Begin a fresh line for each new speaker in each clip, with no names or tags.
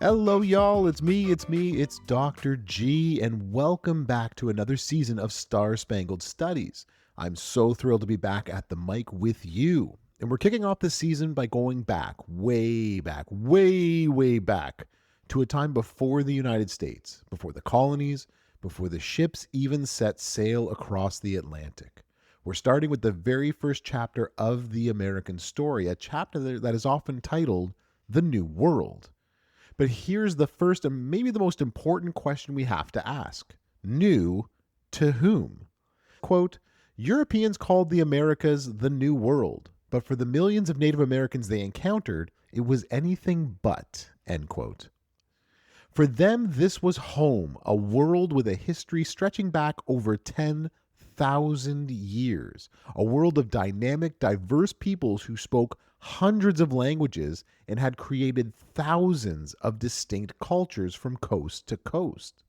Hello, y'all. It's me. It's Dr. G, and welcome back to another season of Star-Spangled Studies. I'm so thrilled to be back at the mic with you. And we're kicking off this season by going back, way back, to a time before the United States, before the colonies, before the ships even set sail across the Atlantic. We're starting with the very first chapter of the American story, a chapter that is often titled The New World. But here's the first and maybe the most important question we have to ask. New to whom? Quote, Europeans called the Americas the New World, but for the millions of Native Americans they encountered, it was anything but, end quote. For them, this was home, a world with a history stretching back over 10,000 years, a world of dynamic, diverse peoples who spoke hundreds of languages and had created thousands of distinct cultures from coast to coast.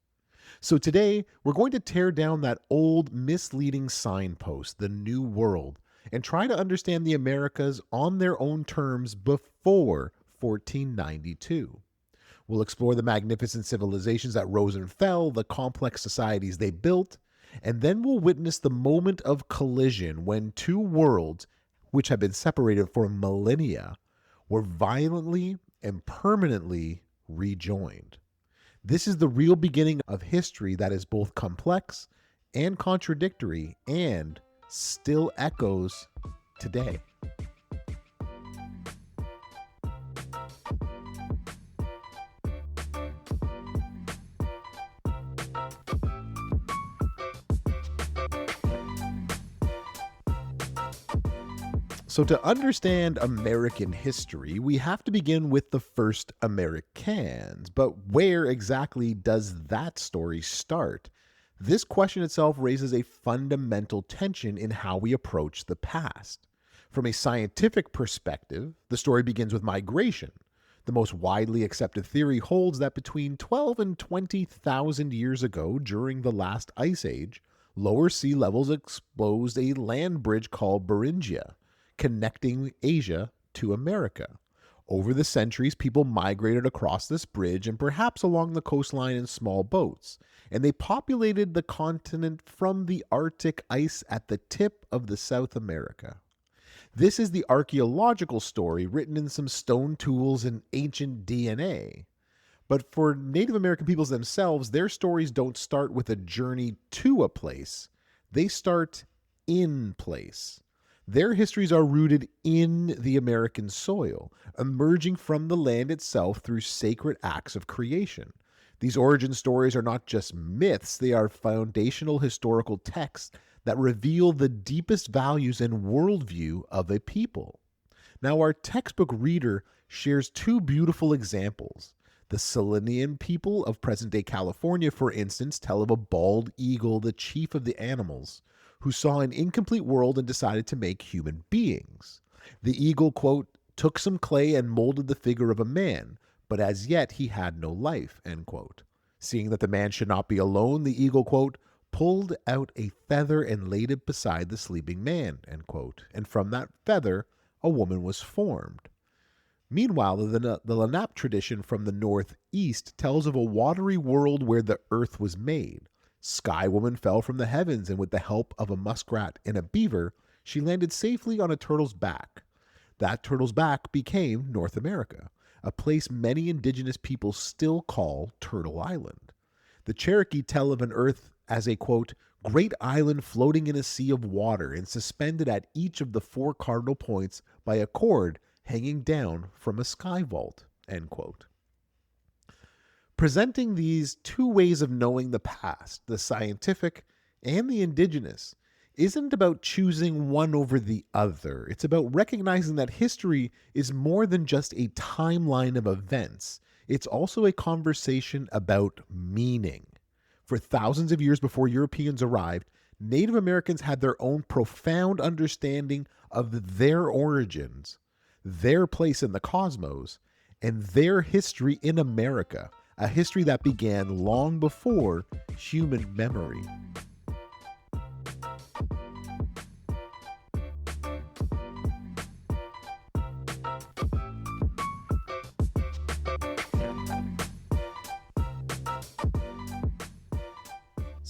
So today, we're going to tear down that old misleading signpost, the New World, and try to understand the Americas on their own terms before 1492. We'll explore the magnificent civilizations that rose and fell, the complex societies they built, and then we'll witness the moment of collision when two worlds, which had been separated for millennia, were violently and permanently rejoined. This is the real beginning of history that is both complex and contradictory and still echoes today. So to understand American history, we have to begin with the first Americans. But where exactly does that story start? This question itself raises a fundamental tension in how we approach the past. From a scientific perspective, the story begins with migration. The most widely accepted theory holds that between 12 and 20,000 years ago, during the last ice age, lower sea levels exposed a land bridge called Beringia, connecting Asia to America. Over the centuries, people migrated across this bridge and perhaps along the coastline in small boats, and they populated the continent from the Arctic ice at the tip of the South America. This is the archaeological story written in some stone tools and ancient DNA. But for Native American peoples themselves, their stories don't start with a journey to a place. They start in place. Their histories are rooted in the American soil, emerging from the land itself through sacred acts of creation. These origin stories are not just myths, they are foundational historical texts that reveal the deepest values and worldview of a people. Now, our textbook reader shares two beautiful examples. The Selenian people of present-day California, for instance, tell of a bald eagle, the chief of the animals, who saw an incomplete world and decided to make human beings. The eagle, quote, took some clay and molded the figure of a man, but as yet he had no life, end quote. Seeing that the man should not be alone, the eagle, quote, pulled out a feather and laid it beside the sleeping man, end quote. And from that feather, a woman was formed. Meanwhile, the Lenape tradition from the northeast tells of a watery world where the earth was made. Sky Woman fell from the heavens, and with the help of a muskrat and a beaver, she landed safely on a turtle's back. That turtle's back became North America, a place many indigenous peoples still call Turtle Island. The Cherokee tell of an earth as a, quote, great island floating in a sea of water and suspended at each of the four cardinal points by a cord hanging down from a sky vault, end quote. Presenting these two ways of knowing the past, the scientific and the indigenous, isn't about choosing one over the other. It's about recognizing that history is more than just a timeline of events. It's also a conversation about meaning. For thousands of years before Europeans arrived, Native Americans had their own profound understanding of their origins, their place in the cosmos, and their history in America, a history that began long before human memory.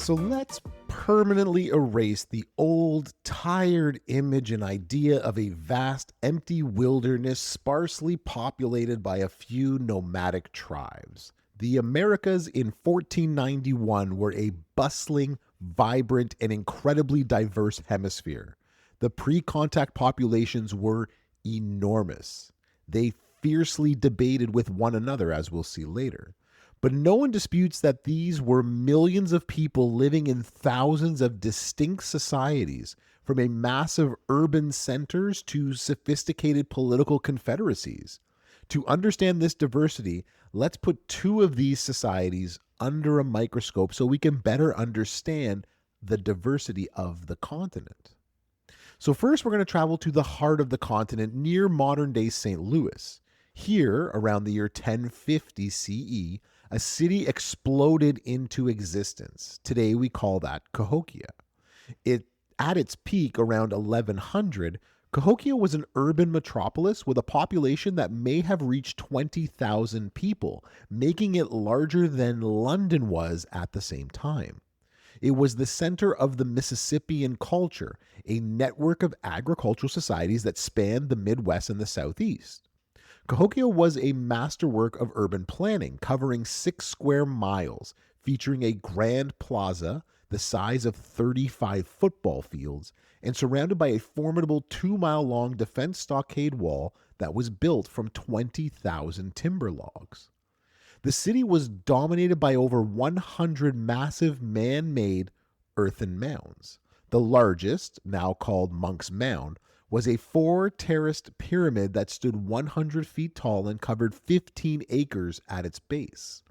So let's permanently erase the old, tired image and idea of a vast, empty wilderness sparsely populated by a few nomadic tribes. The Americas in 1491 were a bustling, vibrant, and incredibly diverse hemisphere. The pre contact populations were enormous. They fiercely debated with one another, as we'll see later. But no one disputes that these were millions of people living in thousands of distinct societies, from a massive urban centers to sophisticated political confederacies. To understand this diversity, let's put two of these societies under a microscope so we can better understand the diversity of the continent. So, first, we're going to travel to the heart of the continent near modern day St. Louis. Here, around the year 1050 CE, a city exploded into existence. Today, we call that Cahokia. At its peak around 1100, Cahokia was an urban metropolis with a population that may have reached 20,000 people, making it larger than London was at the same time. It was the center of the Mississippian culture, a network of agricultural societies that spanned the Midwest and the Southeast. Cahokia was a masterwork of urban planning, covering 6 square miles, featuring a grand plaza the size of 35 football fields, and surrounded by a formidable 2-mile-long defense stockade wall that was built from 20,000 timber logs. The city was dominated by over 100 massive man-made earthen mounds. The largest, now called Monk's Mound, was a 4-terraced pyramid that stood 100 feet tall and covered 15 acres at its base.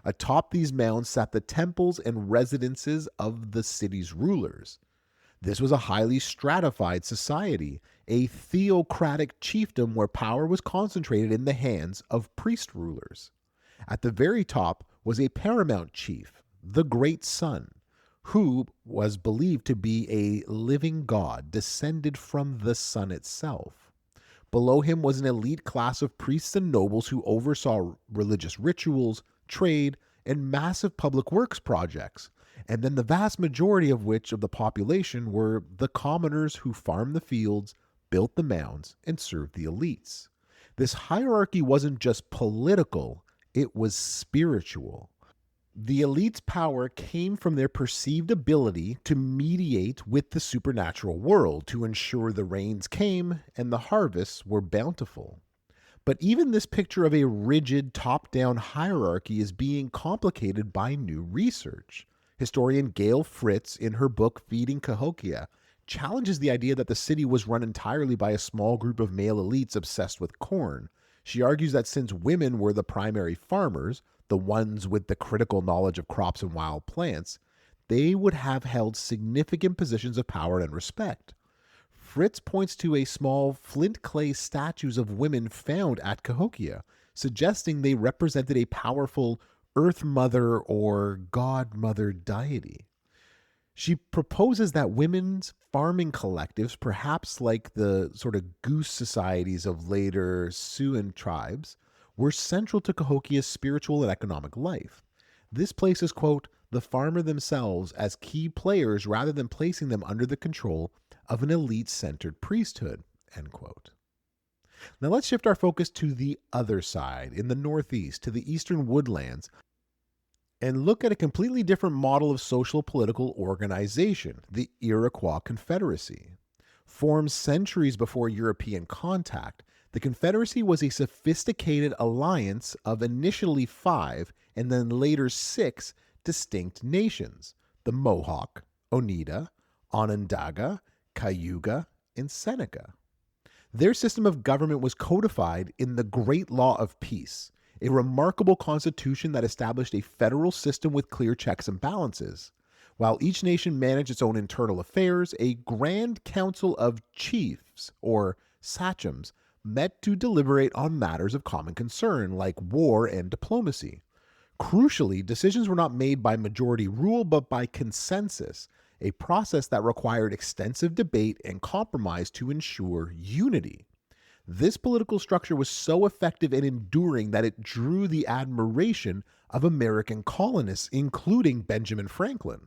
Atop these mounds sat the temples and residences of the city's rulers. This was a highly stratified society, a theocratic chiefdom where power was concentrated in the hands of priest rulers. At the very top was a paramount chief, the Great Sun, who was believed to be a living god descended from the sun itself. Below him was an elite class of priests and nobles who oversaw religious rituals, trade, and massive public works projects, and then the vast majority of which of the population were the commoners who farmed the fields, built the mounds, and served the elites. This hierarchy wasn't just political, it was spiritual. The elite's power came from their perceived ability to mediate with the supernatural world to ensure the rains came and the harvests were bountiful. But even this picture of a rigid top-down hierarchy is being complicated by new research. Historian Gail Fritz, in her book Feeding Cahokia, challenges the idea that the city was run entirely by a small group of male elites obsessed with corn. She argues that since women were the primary farmers, the ones with the critical knowledge of crops and wild plants, they would have held significant positions of power and respect. Fritz points to a small flint clay statues of women found at Cahokia, suggesting they represented a powerful Earth Mother or God Mother deity. She proposes that women's farming collectives, perhaps like the sort of goose societies of later Siouan tribes, were central to Cahokia's spiritual and economic life. This places, quote, the farmer themselves as key players rather than placing them under the control of an elite-centered priesthood, end quote. Now let's shift our focus to the other side, in the northeast, to the eastern woodlands, and look at a completely different model of social political organization, the Iroquois Confederacy. Formed centuries before European contact, the Confederacy was a sophisticated alliance of initially 5 and then later 6 distinct nations: the Mohawk, Oneida, Onondaga, Cayuga, and Seneca. Their system of government was codified in the Great Law of Peace, a remarkable constitution that established a federal system with clear checks and balances. While each nation managed its own internal affairs, a Grand Council of Chiefs, or sachems, met to deliberate on matters of common concern, like war and diplomacy. Crucially, decisions were not made by majority rule, but by consensus, a process that required extensive debate and compromise to ensure unity. This political structure was so effective and enduring that it drew the admiration of American colonists, including Benjamin Franklin.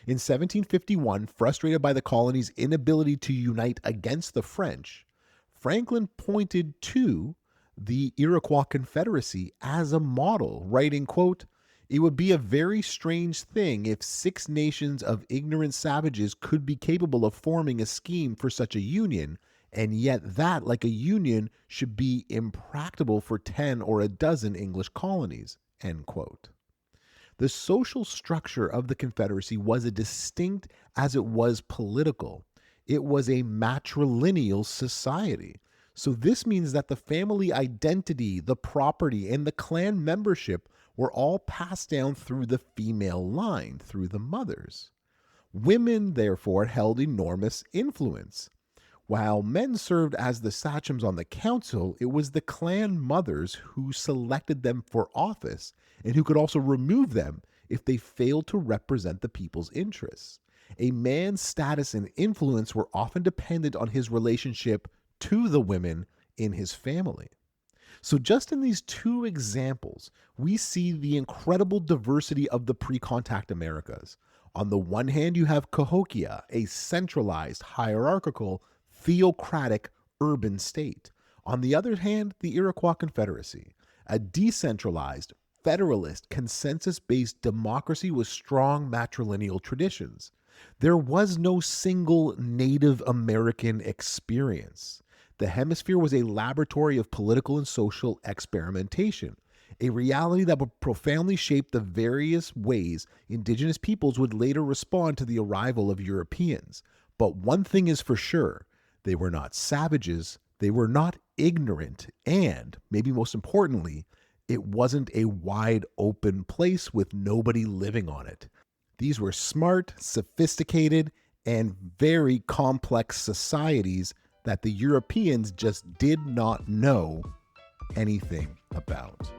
In 1751, frustrated by the colony's inability to unite against the French, Franklin pointed to the Iroquois Confederacy as a model, writing, quote, "It would be a very strange thing if 6 nations of ignorant savages could be capable of forming a scheme for such a union, and yet that, like a union, should be impracticable for 10 or a dozen English colonies." End quote. The social structure of the Confederacy was as distinct as it was political. It was a matrilineal society. So this means that the family identity, the property, and the clan membership were all passed down through the female line, through the mothers. Women, therefore, held enormous influence. While men served as the sachems on the council, it was the clan mothers who selected them for office and who could also remove them if they failed to represent the people's interests. A man's status and influence were often dependent on his relationship to the women in his family. So, just in these 2 examples, we see the incredible diversity of the pre contact Americas. On the one hand, you have Cahokia, a centralized, hierarchical, theocratic urban state. On the other hand, the Iroquois Confederacy, a decentralized, federalist, consensus based democracy with strong matrilineal traditions. There was no single Native American experience. The hemisphere was a laboratory of political and social experimentation, a reality that would profoundly shape the various ways indigenous peoples would later respond to the arrival of Europeans. But one thing is for sure, they were not savages, they were not ignorant, and, maybe most importantly, it wasn't a wide open place with nobody living on it. These were smart, sophisticated, and very complex societies that the Europeans just did not know anything about.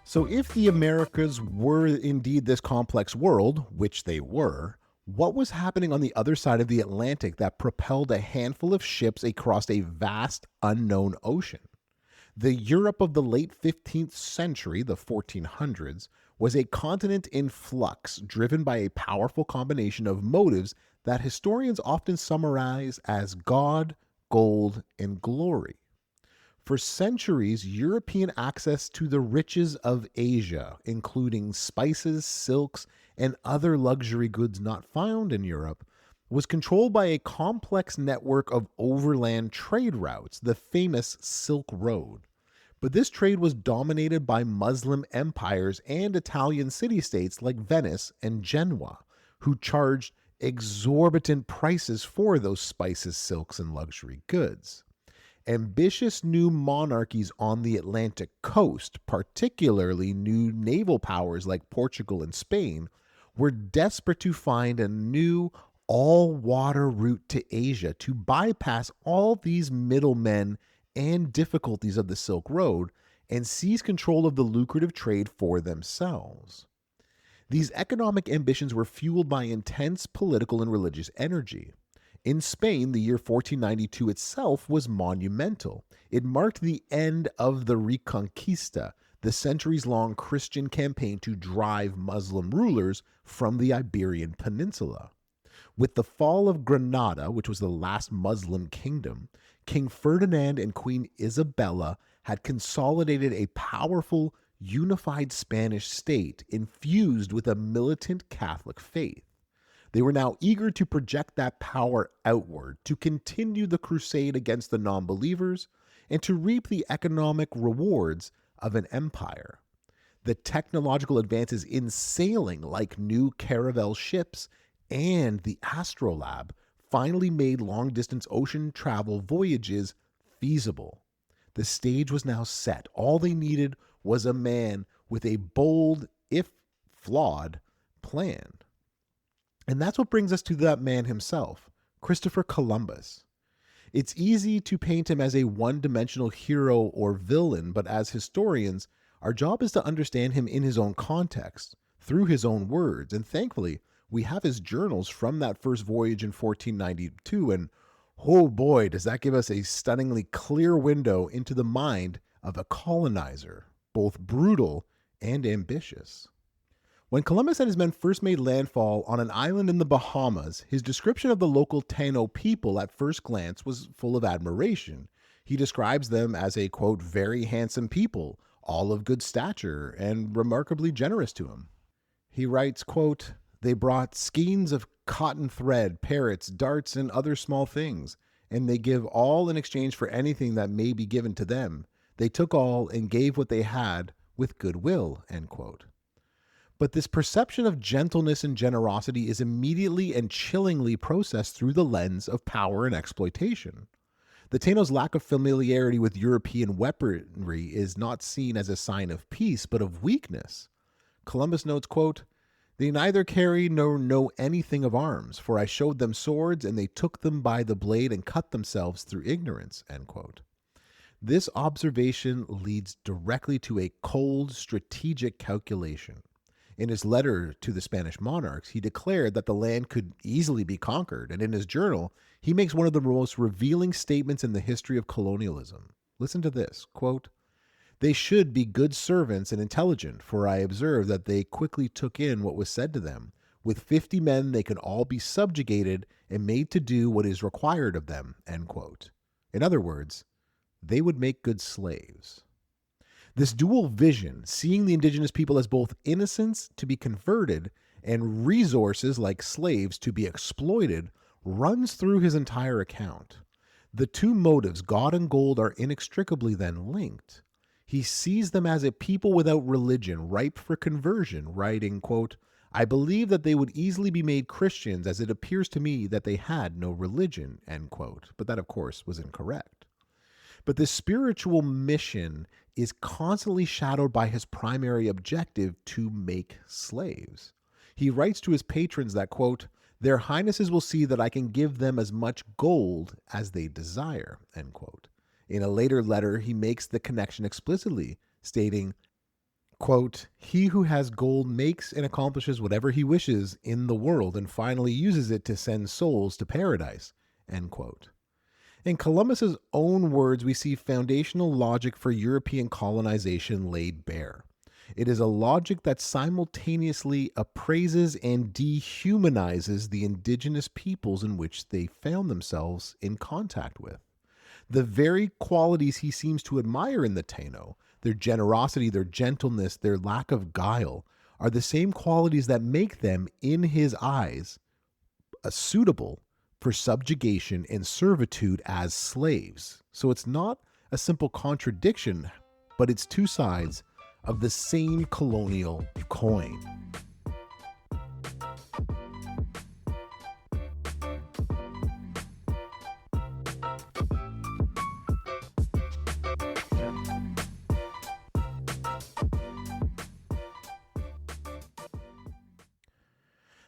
So, if the Americas were indeed this complex world, which they were, what was happening on the other side of the Atlantic that propelled a handful of ships across a vast unknown ocean? The Europe of the late 15th century, the 1400s, was a continent in flux, driven by a powerful combination of motives that historians often summarize as God, gold, and glory. For centuries, European access to the riches of Asia, including spices, silks, and other luxury goods not found in Europe, was controlled by a complex network of overland trade routes, the famous Silk Road. But this trade was dominated by Muslim empires and Italian city-states like Venice and Genoa, who charged exorbitant prices for those spices, silks, and luxury goods. Ambitious new monarchies on the Atlantic coast, particularly new naval powers like Portugal and Spain, were desperate to find a new all-water route to Asia to bypass all these middlemen and difficulties of the Silk Road and seize control of the lucrative trade for themselves. These economic ambitions were fueled by intense political and religious energy. In Spain, the year 1492 itself was monumental. It marked the end of the Reconquista, the centuries-long Christian campaign to drive Muslim rulers from the Iberian Peninsula. With the fall of Granada, which was the last Muslim kingdom, King Ferdinand and Queen Isabella had consolidated a powerful, unified Spanish state infused with a militant Catholic faith. They were now eager to project that power outward, to continue the crusade against the non-believers, and to reap the economic rewards of an empire. The technological advances in sailing, like new caravel ships and the astrolabe, finally made long-distance ocean travel voyages feasible. The stage was now set. All they needed was a man with a bold, if flawed, plan. And that's what brings us to that man himself, Christopher Columbus. It's easy to paint him as a one-dimensional hero or villain, but as historians, our job is to understand him in his own context, through his own words, and thankfully, We have his journals from that first voyage in 1492, and oh boy, does that give us a stunningly clear window into the mind of a colonizer, both brutal and ambitious. When Columbus and his men first made landfall on an island in the Bahamas, his description of the local Taino people at first glance was full of admiration. He describes them as a, quote, very handsome people, all of good stature, and remarkably generous to him. He writes, quote, they brought skeins of cotton thread, parrots, darts, and other small things, and they give all in exchange for anything that may be given to them. They took all and gave what they had with good will, end quote. But this perception of gentleness and generosity is immediately and chillingly processed through the lens of power and exploitation. The Taino's lack of familiarity with European weaponry is not seen as a sign of peace, but of weakness. Columbus notes, quote, they neither carry nor know anything of arms, for I showed them swords, and they took them by the blade and cut themselves through ignorance, end quote. This observation leads directly to a cold, strategic calculation. In his letter to the Spanish monarchs, he declared that the land could easily be conquered, and in his journal, he makes one of the most revealing statements in the history of colonialism. Listen to this, quote, they should be good servants and intelligent, for I observed that they quickly took in what was said to them. With 50 men, they can all be subjugated and made to do what is required of them, end quote. In other words, they would make good slaves. This dual vision, seeing the indigenous people as both innocents to be converted and resources like slaves to be exploited, runs through his entire account. The two motives, God and gold, are inextricably then linked. He sees them as a people without religion, ripe for conversion, writing, quote, I believe that they would easily be made Christians, as it appears to me that they had no religion, end quote. But that, of course, was incorrect. But this spiritual mission is constantly shadowed by his primary objective to make slaves. He writes to his patrons that, quote, their highnesses will see that I can give them as much gold as they desire, end quote. In a later letter, he makes the connection explicitly, stating, quote, he who has gold makes and accomplishes whatever he wishes in the world and finally uses it to send souls to paradise, end quote. In Columbus's own words, we see foundational logic for European colonization laid bare. It is a logic that simultaneously appraises and dehumanizes the indigenous peoples in which they found themselves in contact with. The very qualities he seems to admire in the Taino, their generosity, their gentleness, their lack of guile, are the same qualities that make them, in his eyes, suitable for subjugation and servitude as slaves. So it's not a simple contradiction, but it's two sides of the same colonial coin.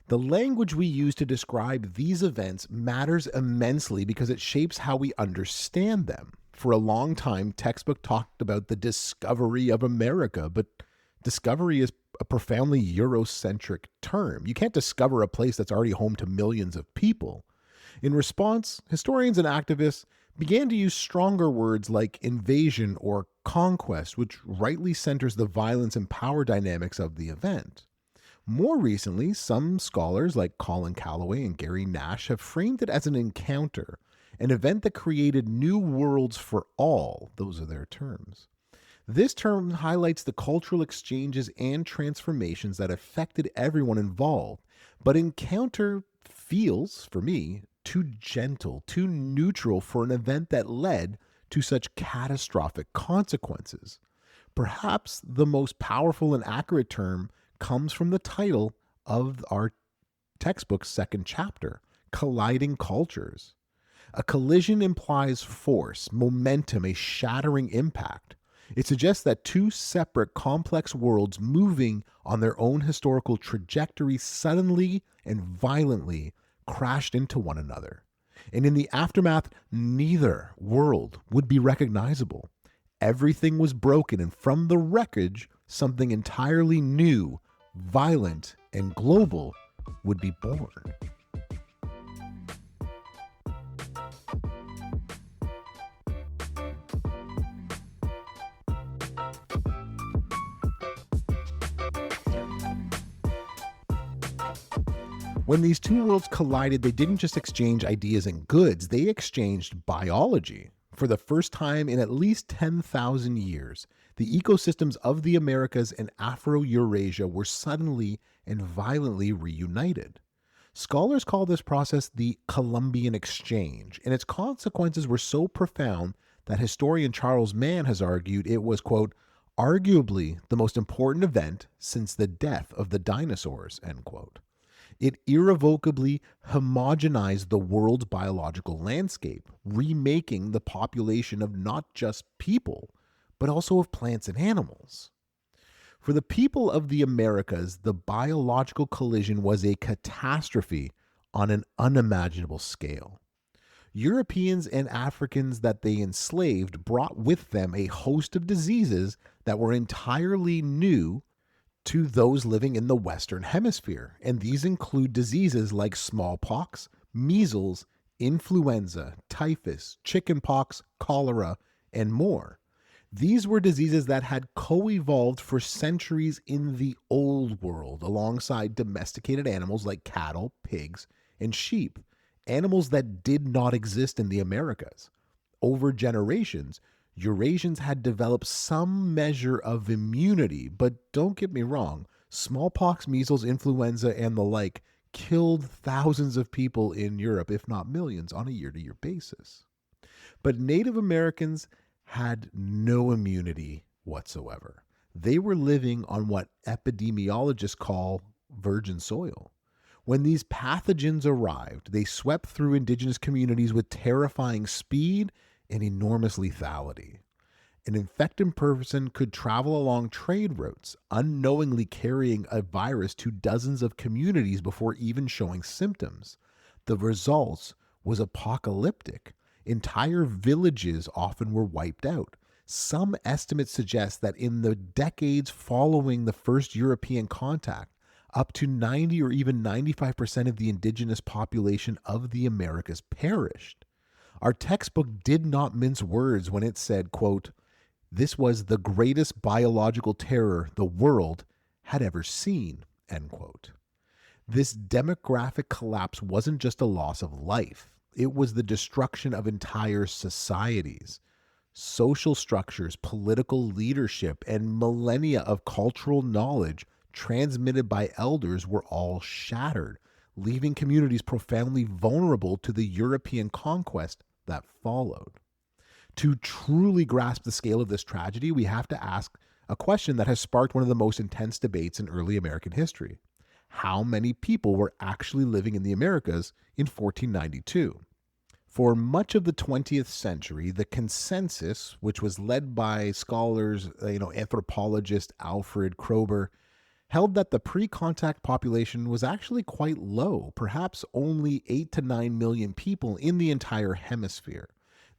The language we use to describe these events matters immensely because it shapes how we understand them. For a long time, textbook talked about the discovery of America, but discovery is a profoundly Eurocentric term. You can't discover a place that's already home to millions of people. In response, historians and activists began to use stronger words like invasion or conquest, which rightly centers the violence and power dynamics of the event. More recently, some scholars like Colin Calloway and Gary Nash have framed it as an encounter, an event that created new worlds for all. Those are their terms. This term highlights the cultural exchanges and transformations that affected everyone involved, but encounter feels, for me, too gentle, too neutral for an event that led to such catastrophic consequences. Perhaps the most powerful and accurate term comes from the title of our textbook's second chapter, Colliding Cultures. A collision implies force, momentum, a shattering impact. It suggests that two separate, complex worlds moving on their own historical trajectories suddenly and violently crashed into one another. And in the aftermath, neither world would be recognizable. Everything was broken, and from the wreckage, something entirely new, violent, and global would be born. When these two worlds collided, they didn't just exchange ideas and goods, they exchanged biology. For the first time in at least 10,000 years, the ecosystems of the Americas and Afro Eurasia were suddenly and violently reunited. Scholars call this process the Columbian Exchange, and its consequences were so profound that historian Charles Mann has argued it was, quote, arguably the most important event since the death of the dinosaurs, end quote. It irrevocably homogenized the world's biological landscape, remaking the population of not just people, but also of plants and animals. For the people of the Americas, the biological collision was a catastrophe on an unimaginable scale. Europeans and Africans that they enslaved brought with them a host of diseases that were entirely new to those living in the Western Hemisphere, and these include diseases like smallpox, measles, influenza, typhus, chickenpox, cholera, and more. These were diseases that had co evolved for centuries in the Old World alongside domesticated animals like cattle, pigs, and sheep, animals that did not exist in the Americas. Over generations, Eurasians had developed some measure of immunity, but don't get me wrong, smallpox, measles, influenza, and the like killed thousands of people in Europe, if not millions, on a year to year basis. But Native Americans had no immunity whatsoever. They were living on what epidemiologists call virgin soil. When these pathogens arrived, they swept through indigenous communities with terrifying speed and enormous lethality. An infected person could travel along trade routes, unknowingly carrying a virus to dozens of communities before even showing symptoms. The results was apocalyptic. Entire villages often were wiped out. Some estimates suggest that in the decades following the first European contact, up to 90 or even 95% of the indigenous population of the Americas perished. Our textbook did not mince words when it said, quote, this was the greatest biological terror the world had ever seen, end quote. This demographic collapse wasn't just a loss of life. It was the destruction of entire societies. Social structures, political leadership, and millennia of cultural knowledge transmitted by elders were all shattered, leaving communities profoundly vulnerable to the European conquest that followed. To truly grasp the scale of this tragedy, we have to ask a question that has sparked one of the most intense debates in early American history. How many people were actually living in the Americas in 1492? For much of the 20th century, the consensus, which was led by scholars, anthropologist Alfred Kroeber, held that the pre-contact population was actually quite low, perhaps only 8 to 9 million people in the entire hemisphere.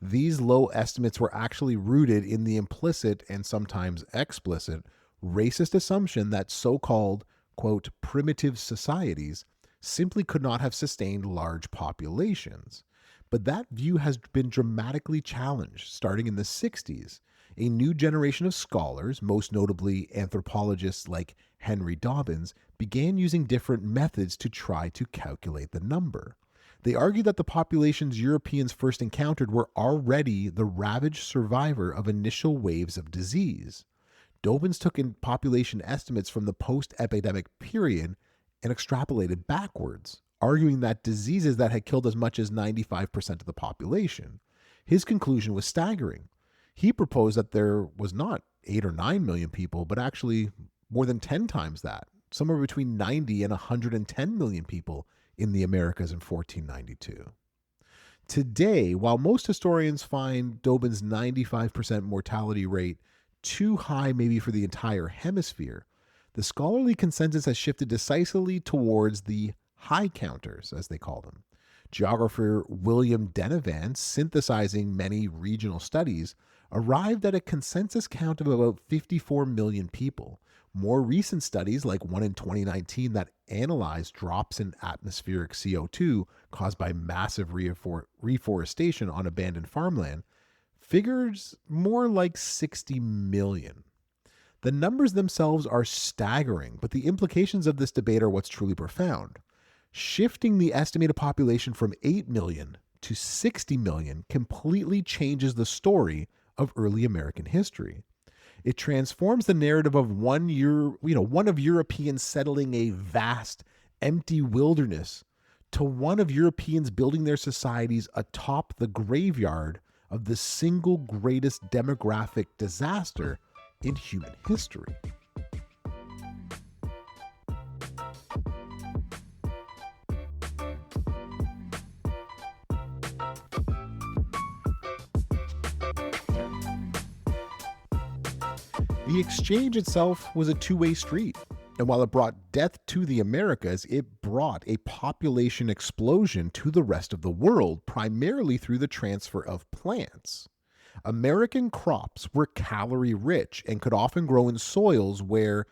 These low estimates were actually rooted in the implicit and sometimes explicit racist assumption that so-called, quote, primitive societies simply could not have sustained large populations. But that view has been dramatically challenged starting in the 60s. A new generation of scholars, most notably anthropologists like Henry Dobbins, began using different methods to try to calculate the number. They argue that the populations Europeans first encountered were already the ravaged survivor of initial waves of disease. Dobbins took in population estimates from the post-epidemic period and extrapolated backwards, arguing that diseases that had killed as much as 95% of the population. His conclusion was staggering. He proposed that there was not 8 or 9 million people, but actually more than 10 times that, somewhere between 90 and 110 million people in the Americas in 1492. Today, while most historians find Dobbins' 95% mortality rate too high maybe for the entire hemisphere, the scholarly consensus has shifted decisively towards the high counters, as they call them. Geographer William Denevan, synthesizing many regional studies, arrived at a consensus count of about 54 million people, More recent studies, like one in 2019 that analyzed drops in atmospheric CO2 caused by massive reforestation on abandoned farmland, figures more like 60 million. The numbers themselves are staggering, but the implications of this debate are what's truly profound. Shifting the estimated population from 8 million to 60 million completely changes the story of early American history. It transforms the narrative of one of Europeans settling a vast, empty wilderness to one of Europeans building their societies atop the graveyard of the single greatest demographic disaster in human history. The exchange itself was a two-way street. And while it brought death to the Americas, it brought a population explosion to the rest of the world, primarily through the transfer of plants. American crops were calorie rich and could often grow in soils where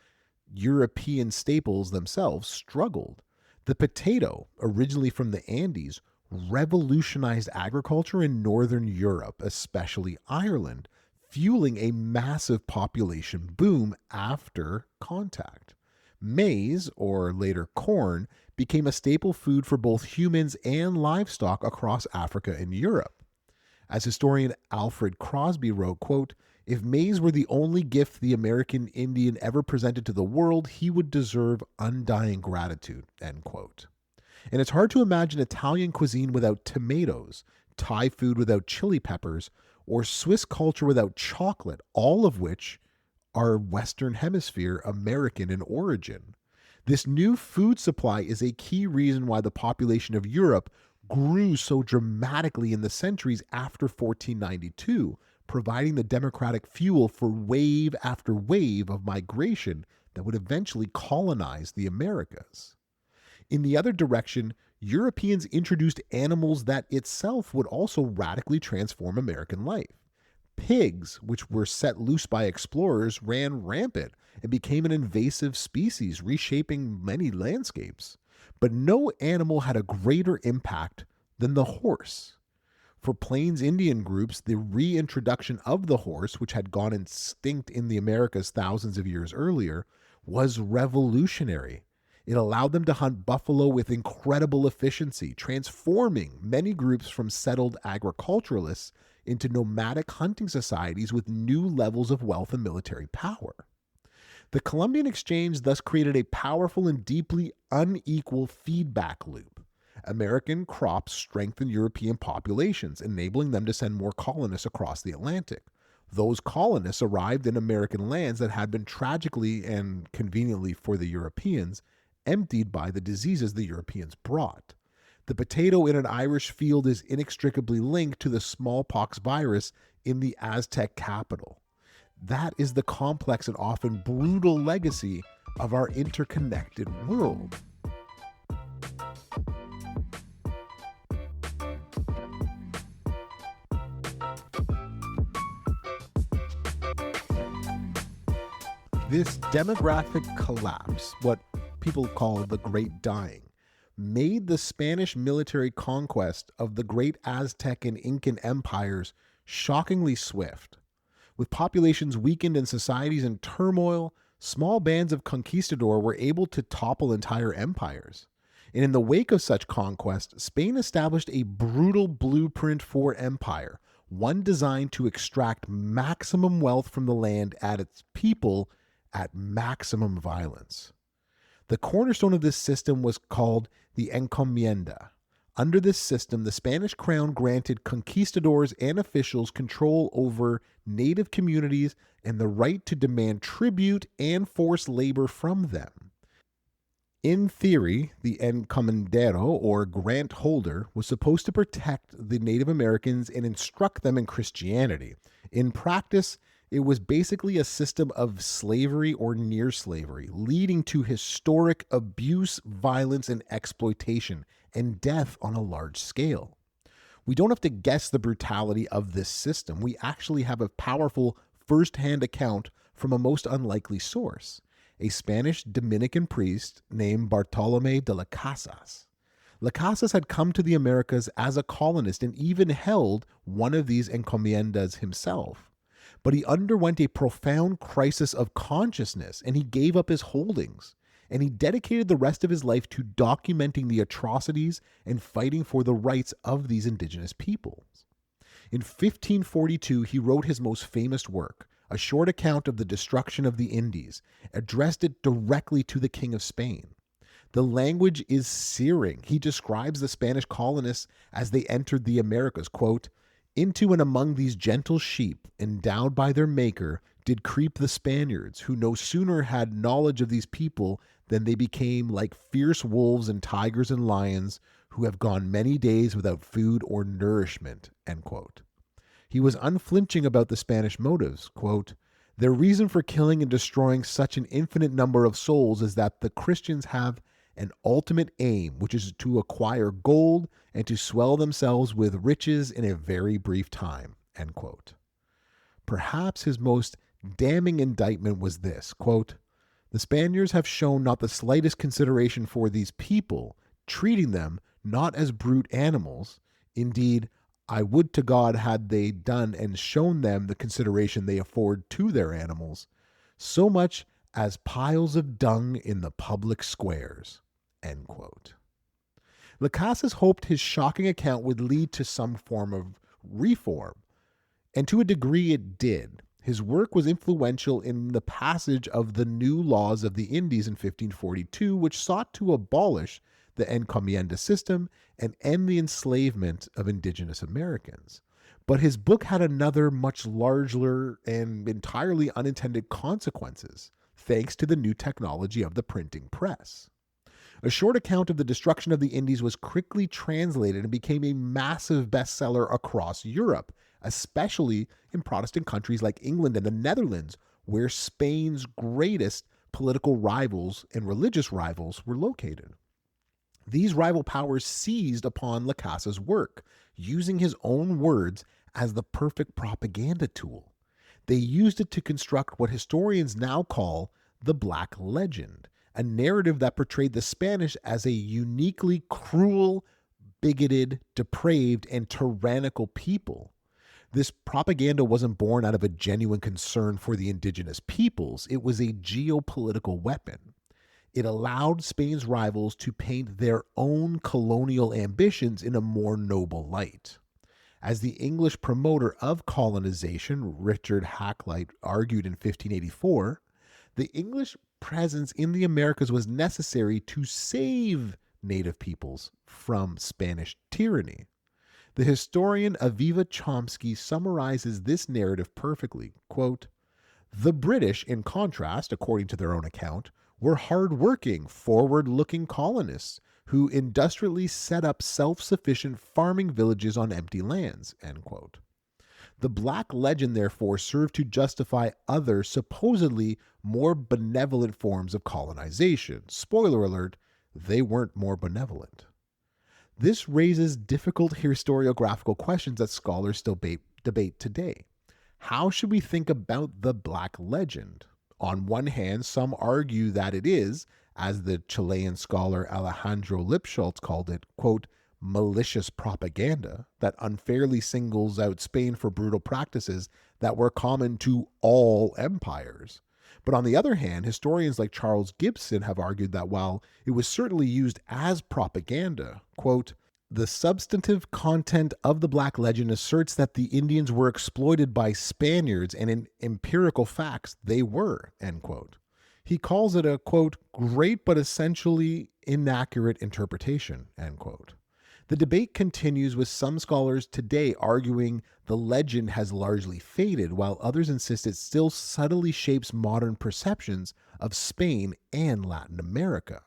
European staples themselves struggled. The potato, originally from the Andes, revolutionized agriculture in Northern Europe, especially Ireland, fueling a massive population boom after contact. Maize, or later corn, became a staple food for both humans and livestock across Africa and Europe. As historian Alfred Crosby wrote, quote, "If maize were the only gift the American Indian ever presented to the world, he would deserve undying gratitude," end quote. And it's hard to imagine Italian cuisine without tomatoes, Thai food without chili peppers, or Swiss culture without chocolate, all of which are Western Hemisphere American in origin. This new food supply is a key reason why the population of Europe grew so dramatically in the centuries after 1492, providing the democratic fuel for wave after wave of migration that would eventually colonize the Americas. In the other direction, Europeans introduced animals that itself would also radically transform American life. Pigs, which were set loose by explorers, ran rampant and became an invasive species, reshaping many landscapes. But no animal had a greater impact than the horse. For Plains Indian groups, the reintroduction of the horse, which had gone extinct in the Americas thousands of years earlier, was revolutionary. It allowed them to hunt buffalo with incredible efficiency, transforming many groups from settled agriculturalists into nomadic hunting societies with new levels of wealth and military power. The Columbian Exchange thus created a powerful and deeply unequal feedback loop. American crops strengthened European populations, enabling them to send more colonists across the Atlantic. Those colonists arrived in American lands that had been tragically and conveniently for the Europeans emptied by the diseases the Europeans brought. The potato in an Irish field is inextricably linked to the smallpox virus in the Aztec capital. That is the complex and often brutal legacy of our interconnected world. This demographic collapse, what people call the Great Dying, made the Spanish military conquest of the great Aztec and Incan empires shockingly swift. With populations weakened and societies in turmoil, small bands of conquistador were able to topple entire empires. And in the wake of such conquest, Spain established a brutal blueprint for empire, one designed to extract maximum wealth from the land at its people at maximum violence. The cornerstone of this system was called the encomienda. Under this system, the Spanish crown granted conquistadors and officials control over native communities and the right to demand tribute and forced labor from them. In theory, the encomendero, or grant holder, was supposed to protect the Native Americans and instruct them in Christianity. In practice, it was basically a system of slavery or near slavery, leading to historic abuse, violence, and exploitation, and death on a large scale. We don't have to guess the brutality of this system. We actually have a powerful first-hand account from a most unlikely source. a Spanish Dominican priest named Bartolome de las Casas. Las Casas had come to the Americas as a colonist and even held one of these encomiendas himself. But he underwent a profound crisis of consciousness and he gave up his holdings. And he dedicated the rest of his life to documenting the atrocities and fighting for the rights of these indigenous peoples. In 1542, he wrote his most famous work, a short account of the destruction of the Indies, addressed it directly to the King of Spain. The language is searing. He describes the Spanish colonists as they entered the Americas, quote, "Into and among these gentle sheep, endowed by their Maker, did creep the Spaniards, who no sooner had knowledge of these people than they became like fierce wolves and tigers and lions, who have gone many days without food or nourishment." End quote. He was unflinching about the Spanish motives. Quote, "Their reason for killing and destroying such an infinite number of souls is that the Christians have an ultimate aim, which is to acquire gold and to swell themselves with riches in a very brief time." End quote. Perhaps his most damning indictment was this, quote, "The Spaniards have shown not the slightest consideration for these people, treating them not as brute animals. Indeed, I would to God had they done and shown them the consideration they afford to their animals, so much as piles of dung in the public squares." End quote. Las Casas hoped his shocking account would lead to some form of reform, and to a degree it did. His work was influential in the passage of the new laws of the Indies in 1542, which sought to abolish the encomienda system and end the enslavement of indigenous Americans. But his book had another much larger and entirely unintended consequences, thanks to the new technology of the printing press. A short account of the destruction of the Indies was quickly translated and became a massive bestseller across Europe, especially in Protestant countries like England and the Netherlands, where Spain's greatest political rivals and religious rivals were located. These rival powers seized upon Las Casas' work, using his own words as the perfect propaganda tool. They used it to construct what historians now call the Black Legend, a narrative that portrayed the Spanish as a uniquely cruel, bigoted, depraved, and tyrannical people. This propaganda wasn't born out of a genuine concern for the indigenous peoples. It was a geopolitical weapon. It allowed Spain's rivals to paint their own colonial ambitions in a more noble light. As the English promoter of colonization, Richard Hakluyt, argued in 1584, the English presence in the Americas was necessary to save native peoples from Spanish tyranny. The historian Aviva Chomsky summarizes this narrative perfectly. Quote, "The British, in contrast, according to their own account, were hard-working, forward-looking colonists who industrially set up self-sufficient farming villages on empty lands." End quote. The Black Legend, therefore, served to justify other, supposedly more benevolent forms of colonization. Spoiler alert, they weren't more benevolent. This raises difficult historiographical questions that scholars still debate today. How should we think about the Black Legend? On one hand, some argue that it is, as the Chilean scholar Alejandro Lipschultz called it, quote, "malicious propaganda" that unfairly singles out Spain for brutal practices that were common to all empires. But on the other hand, historians like Charles Gibson have argued that while it was certainly used as propaganda, quote, "the substantive content of the Black Legend asserts that the Indians were exploited by Spaniards, and in empirical facts they were," end quote. He calls it a, quote, "great but essentially inaccurate interpretation," end quote. The debate continues, with some scholars today arguing the legend has largely faded, while others insist it still subtly shapes modern perceptions of Spain and Latin America.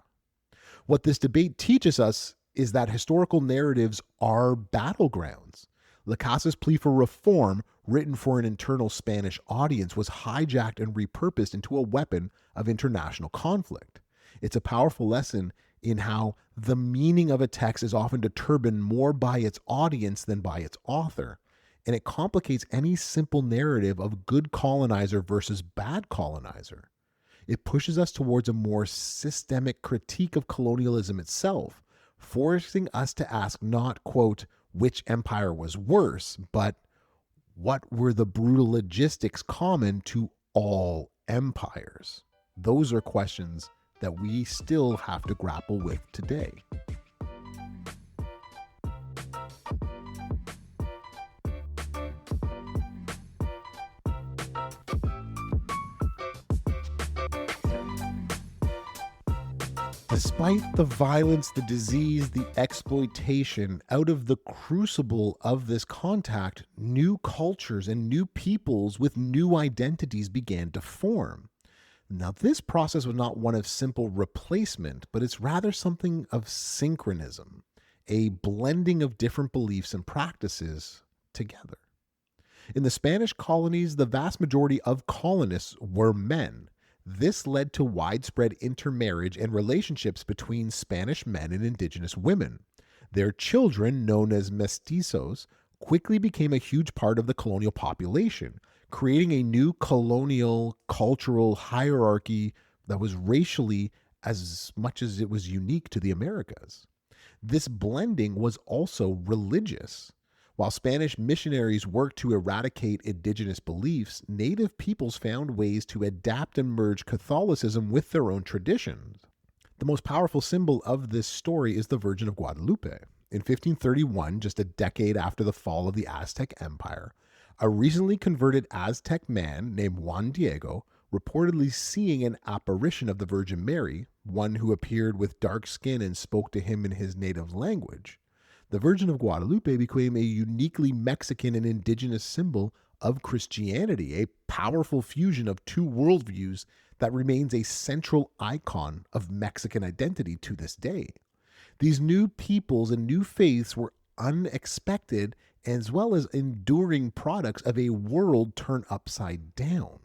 What this debate teaches us is that historical narratives are battlegrounds. Las Casas' plea for reform, written for an internal Spanish audience, was hijacked and repurposed into a weapon of international conflict. It's a powerful lesson in how the meaning of a text is often determined more by its audience than by its author, and it complicates any simple narrative of good colonizer versus bad colonizer. It pushes us towards a more systemic critique of colonialism itself, forcing us to ask not, quote, which empire was worse, but what were the brutal logistics common to all empires? Those are questions that we still have to grapple with today. Despite the violence, the disease, the exploitation, out of the crucible of this contact, new cultures and new peoples with new identities began to form. Now, this process was not one of simple replacement, but it's rather something of synchronism, a blending of different beliefs and practices together. In the Spanish colonies, the vast majority of colonists were men. This led to widespread intermarriage and relationships between Spanish men and indigenous women. Their children, known as mestizos, quickly became a huge part of the colonial population, creating a new colonial cultural hierarchy that was racially as much as it was unique to the Americas. This blending was also religious. While Spanish missionaries worked to eradicate indigenous beliefs, native peoples found ways to adapt and merge Catholicism with their own traditions. The most powerful symbol of this story is the Virgin of Guadalupe. In 1531, just a decade after the fall of the Aztec Empire, a recently converted Aztec man named Juan Diego reportedly seeing an apparition of the Virgin Mary, one who appeared with dark skin and spoke to him in his native language. The Virgin of Guadalupe became a uniquely Mexican and indigenous symbol of Christianity, a powerful fusion of two worldviews that remains a central icon of Mexican identity to this day. These new peoples and new faiths were unexpected as well as enduring products of a world turned upside down.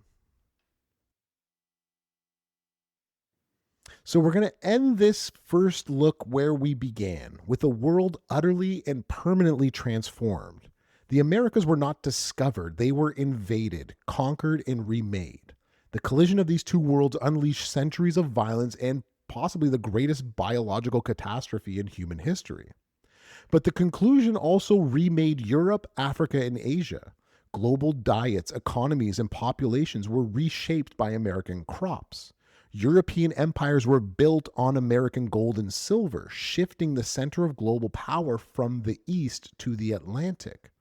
So we're going to end this first look where we began, with a world utterly and permanently transformed. The Americas were not discovered, they were invaded, conquered, and remade. The collision of these two worlds unleashed centuries of violence and possibly the greatest biological catastrophe in human history. But the conclusion also remade Europe, Africa, and Asia. Global diets, economies, and populations were reshaped by American crops. European empires were built on American gold and silver, shifting the center of global power from the east to the Atlantic.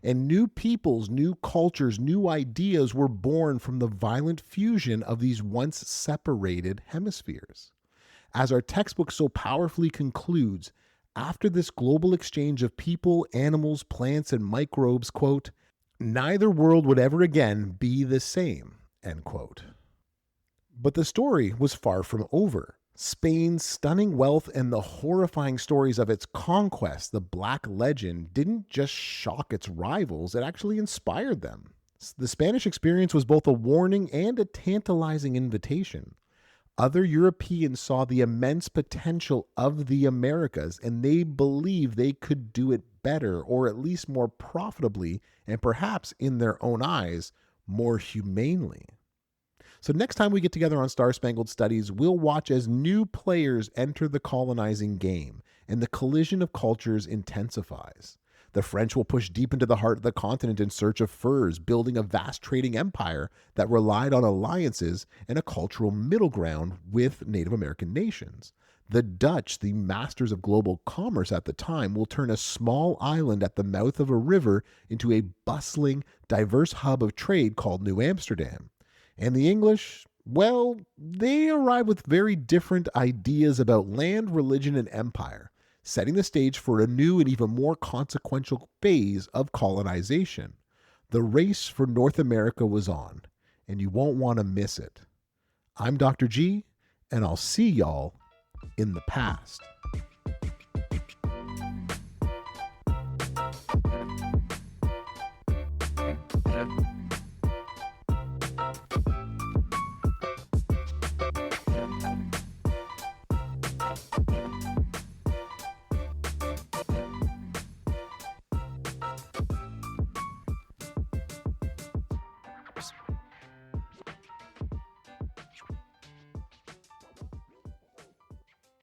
And new peoples, new cultures, new ideas were born from the violent fusion of these once separated hemispheres. As our textbook so powerfully concludes, after this global exchange of people, animals, plants, and microbes, quote, neither world would ever again be the same, end quote. But the story was far from over. Spain's stunning wealth and the horrifying stories of its conquest, the Black Legend, didn't just shock its rivals, it actually inspired them. The Spanish experience was both a warning and a tantalizing invitation. Other Europeans saw the immense potential of the Americas, and they believed they could do it better, or at least more profitably, and perhaps in their own eyes, more humanely. So next time we get together on Star-Spangled Studies, we'll watch as new players enter the colonizing game and the collision of cultures intensifies. The French will push deep into the heart of the continent in search of furs, building a vast trading empire that relied on alliances and a cultural middle ground with Native American nations. The Dutch, the masters of global commerce at the time, will turn a small island at the mouth of a river into a bustling, diverse hub of trade called New Amsterdam. And the English, well, they arrive with very different ideas about land, religion, and empire, setting the stage for a new and even more consequential phase of colonization. The race for North America was on, and you won't want to miss it. I'm Dr. G, and I'll see y'all in the past.
Yeah.